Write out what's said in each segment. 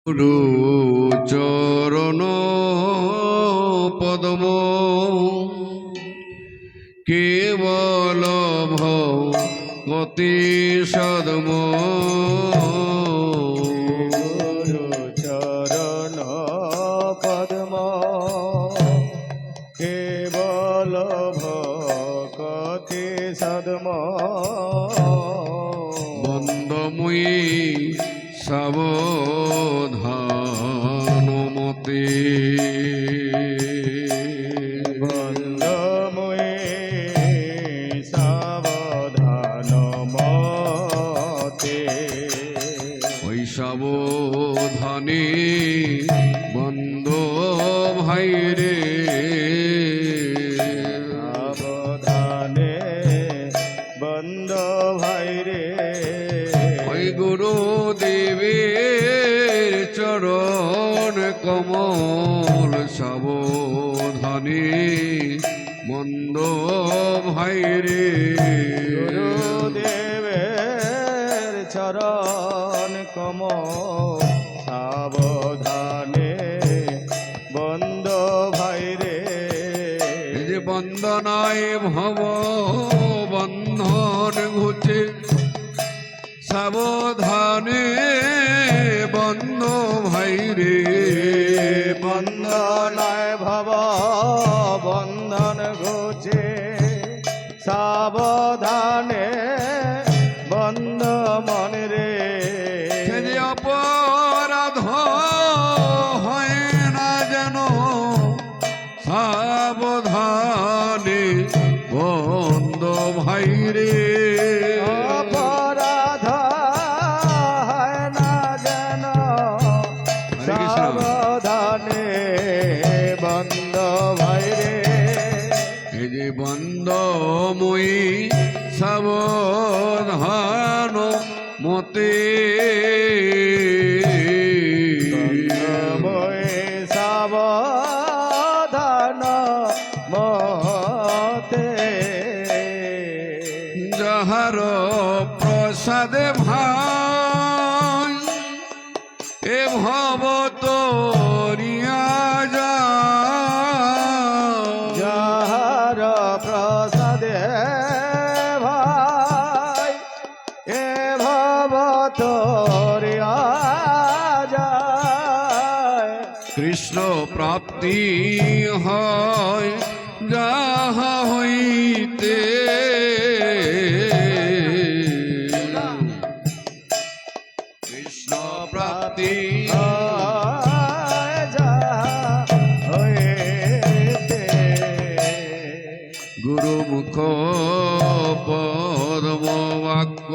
গুরু চরণ পদ্ম কেবল ভক্তি সদ্ম গুরু চরণ পদ্ম কেবল ভক্তি সদ্ম বন্দময়ী সাবধান মতে বন্দময়ী সাবধান মতে ওই সাবধানে বন্দ ভাই রে সাবধানে বন্দ ভাই রে ওই গুরুদেবের চরণ কমল সাবধানে বন্দ ভাই রে গুরুদেবের চরণ কমল সাবধানে বন্দ ভাই রে এই যে বন্দনায় ভব বন্ধন ঘুচে সাবধানে বন্দ ভাই রে বন্দনায় ভব বন্ধন ঘুচে সাবধানে বন্দ মন রে সে যে অপরাধ হয় না যেন সাবধানে বন্দ ভাই রে অপরাধ হয় না যেন সাবধানে বন্দ ভাই রে এই যে বন্দময়ী সাবধান মতে বন্দময়ী সাবধান মতে যাহার প্রসাদে ভাই এ ভব তরিয়া যা যাহার প্রসাদে ভাই এ ভব তোরিয়া যায় কৃষ্ণ প্রাপ্তি হয় যাহা হইতে কৃষ্ণ প্রাপ্তি গুরুমুখ পরম বাক্য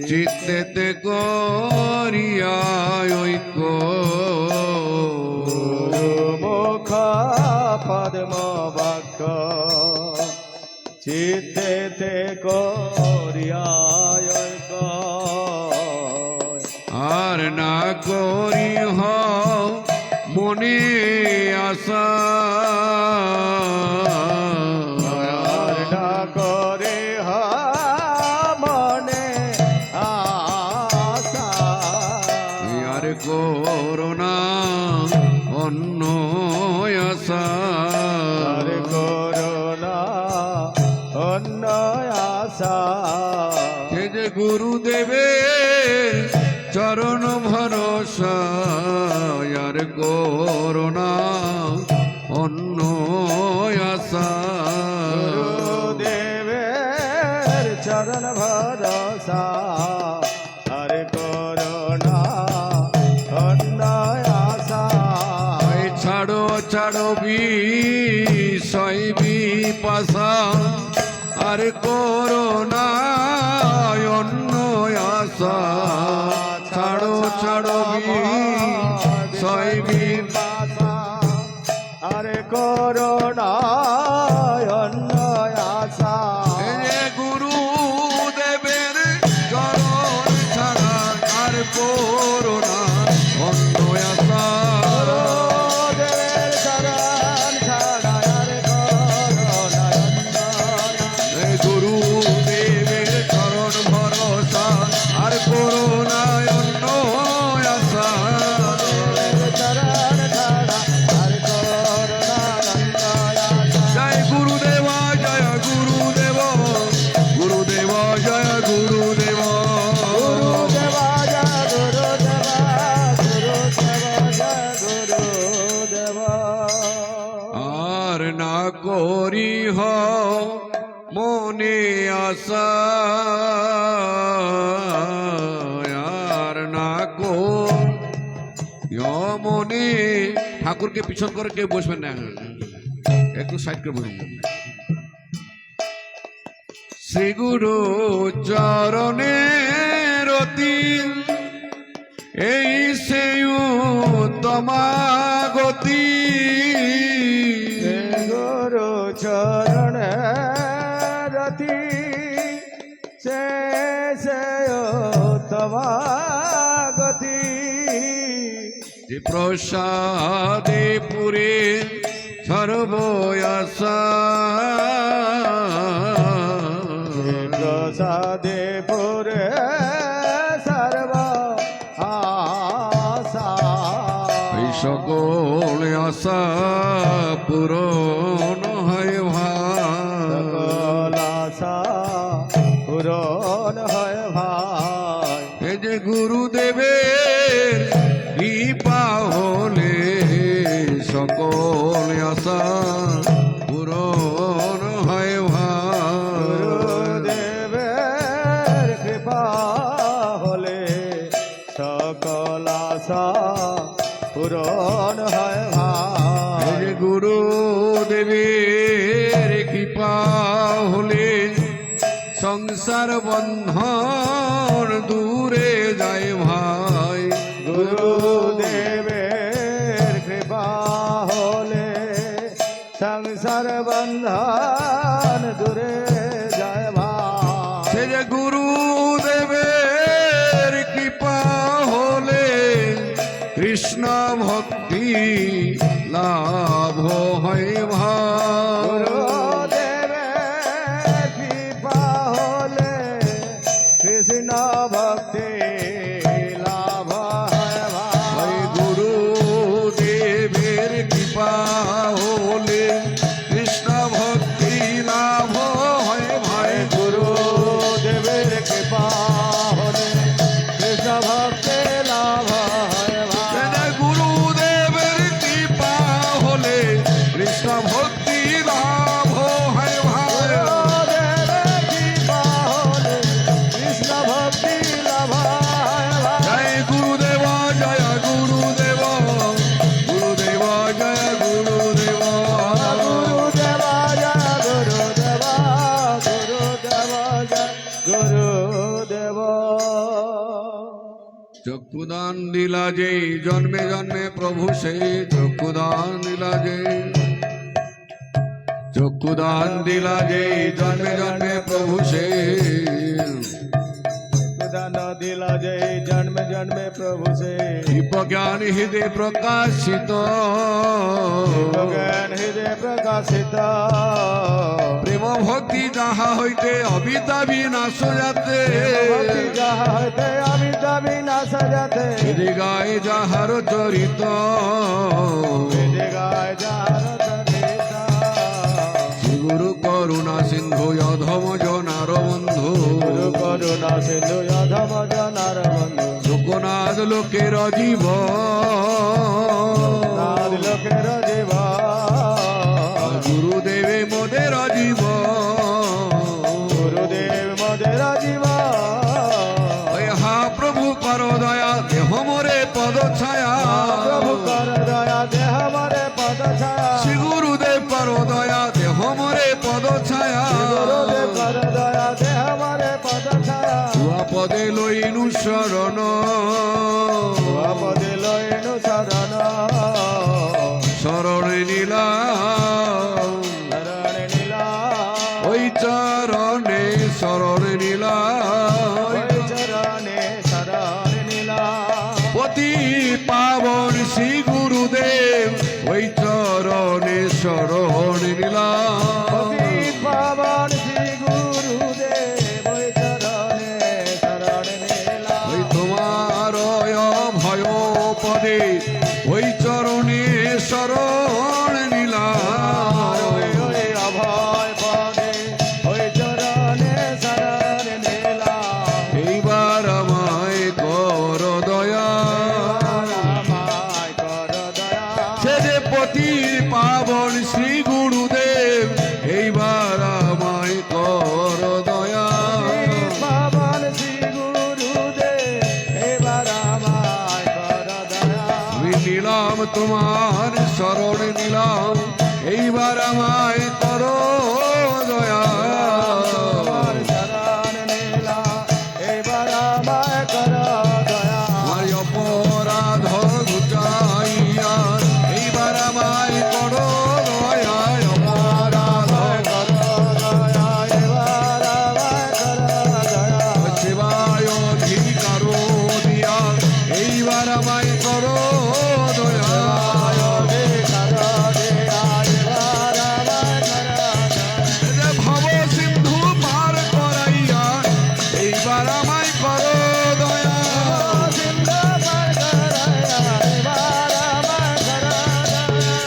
চিত্তেতে করিয়া ঐক্য মুখ পদ্ম বাক্য চিত্তে করিয়া আর না করি মনে আশা করে মনে আশা আর করোনা অন্য আশা করোনা অন্য আশা সে যে গুরুদেবের চরণ ভরসা আর করোনা অন্য আশা গুরুদেবের চরণ ভরসা আর করোনা অন্য আশা ছাড়ো ছাড়ো বিষয় বিপাশা আর করোনা অন্য আশা ছাড়ো ছাড়ো বিষয় বিপাশা আর করোনা অন্য আশা গুরুদেবের চরণ ছাড়া আর করোনা অন্য আশা গুরুদেবের চরণ ছাড়া আর করোনা গুরুদেবের চরণ ভরসা আর করোনা অন্য আশা করিহ মনে আশা আর না মনে। ঠাকুরকে পিছন করে কেউ বসবেন না, একটু সাইড করে বসবেন। শ্রী গুরু চরণে রতি এই সেই তমাগতি। গুরু চরণ রতি সে তমাগতি। যে প্রসাদে পুরে সর্বয়াসা প্রসাদে পুরে সর্ব আশা। এই সকল আশা পূরণ হয় ভাই, আশা পূরণ হয় ভাই। এই যে গুরুদেবের কৃপা হলে সকল আশা পূরণ হয় ভাই। গুরুদেবের কৃপা হলে সকল আশা পূরণ হয় ভাই। এই যে গুরুদেবের কৃপা হলে সংসার বন্ধন দূরে যায় ভাই। গুরুদেবের কৃপা হলে সংসার বন্ধন দূরে যায় ভাই। সে যে গুরুদেবের কৃপা হলে কৃষ্ণ ভক্তি লাভ হয় ভাই। গুরুদেবের কৃপা হলে কৃষ্ণ ভক্তি লাভ হয় ভাই। গুরুদেবের কৃপা হলে কৃষ্ণ ভক্তি লাভ হয় ভাই। গুরুদেবের কৃপা হলে কৃষ্ণ ভক্তি লাভ হয় ভাই। গুরুদেবের কৃপা হলে কৃষ্ণ ভক্তি লাভ হয় ভাই। গুরুদেবের কৃপা হলে কৃষ্ণ ভক্তি লাভ হয় ভাই। জয় গুরুদেব জয় গুরুদেব, গুরুদেব জয় গুরুদেব। গুরুদেবা জয় গুরুদেবা, গুরুদেবা জয় গুরুদেব। চক্ষুদান দিলা যেই জন্মে জন্মে প্রভু সেই চক্ষুদান দিলা যেই, চক্ষুদান দিলা যেই জন্মে জন্মে প্রভু সেই। দান দিলা জয় জন্ম জন্মে প্রভু সে। দীপ জ্ঞান হৃদয় প্রকাশিত, জ্ঞান হৃদয় প্রকাশিত। প্রেম ভক্তি যাহা হইতে অবিদ্যা বিনাশ যাতে, ভক্তি যাহা হইতে অবিদ্যা বিনাশ যাতে। হৃদয় যাহার চরিত, বেদে গায় যাহার চরিত। গুরু করুণা সিন্ধু অধম জনার বন্ধু, গুরু করুণা সিন্ধু অধম জনার বন্ধু। লোকনাথ লোকের জীব, নাদ লোকের জীব। গুরুদেবে মোদের জীব, গুরুদেব মোদের জীব। ওই হা প্রভু কর দয়া দেহ মোরে পদ ছায়া, প্রভু কর দয়া দেহ মরে পদ ছায়া। শ্রী গুরুদেব কর দয়া দেহ মোরে পদ ছায়া। গুরুদেব কর দয়া দেহ মরে পদ ছায়া। তুয়া পদে লইনু শরণ, পদে লইনু শরণ। শরণে নীলা শরণে নীলা। ওই চরণে শরণে নীলা। ওই চরণে শরণে নীলা। পতি পাবন শ্রী গুরুদেব ওই চরণে শরণ নীলা। পতিত পাবন শ্রী গুরুদেব ওই চরণে শরণে নীলা। ওই তোমার ভয় পদে ওই চরণে শরণ নীলা। ওই ওই অভয় পদে ওই চরণে শরণে নীলা। এইবার আমায় কর দয়া, আমায় কর দয়া। সে যে পতি পাবন শ্রী গুরুদেব নিলাম তোমার শরণ নিলাম, এইবার আমায় করো দয়া। তোমার শরণ নিলাম, এবার আমায় করো দয়া। আমার অপরাধ ঘুচাইয়া এইবার আমায় করো দয়া। অপরাধ সেবায় অধিকার দিয়া এইবার আমায় করো দয়া। ভব সিন্ধু পার করাইয়া এইবার আমায় করো দয়া।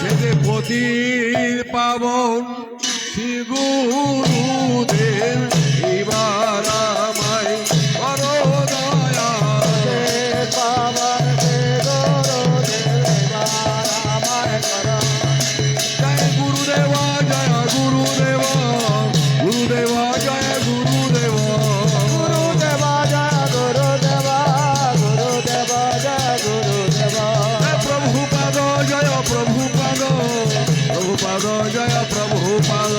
সেজে পতির পাবন শ্রী গুরুদেব এইবার আমায় করো দয়া। জয় গুরুদেবা জয় গুরুদেবা, গুরুদেবা জয় গুরুদেবা। প্রভুপাদ জয় প্রভুপাদ, প্রভুপাদ জয় প্রভুপাদ।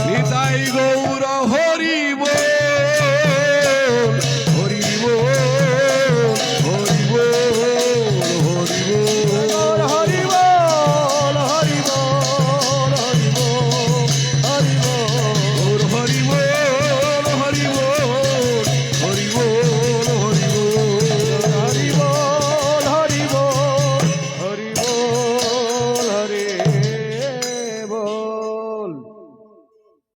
নিতাই গৌ